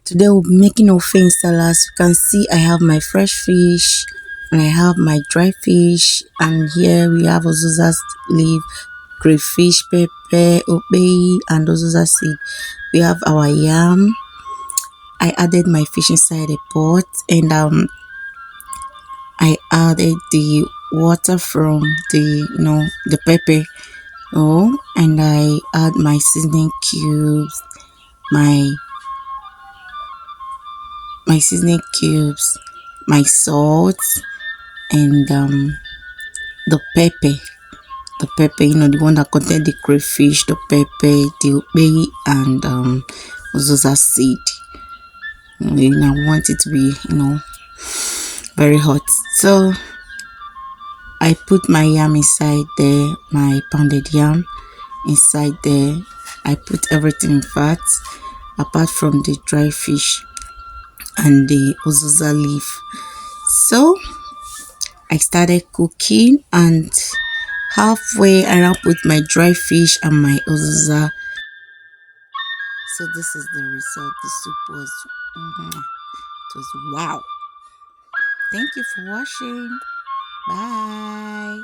Today we'll be making ofe nsala. As you can see, I have my fresh fish and I have my dry fish, and here we have ozuza's leaf, crayfish, pepper, opei, and ozuza seed. We have our yam. I added my fish inside a pot, and I added the water from the pepper. And I add my seasoning cubes, my seasoning cubes, my salt, and the pepper. The pepper, the one that contained the crayfish, the pepper, the opei, and uzuza seed. I want it to be, very hot. So I put my yam inside there, my pounded yam inside there. I put everything in fat apart from the dry fish and the uzuza leaf. So I started cooking, and halfway I now put my dry fish and my uzuza. So this is the result. The soup was it was wow. Thank you for watching. Bye.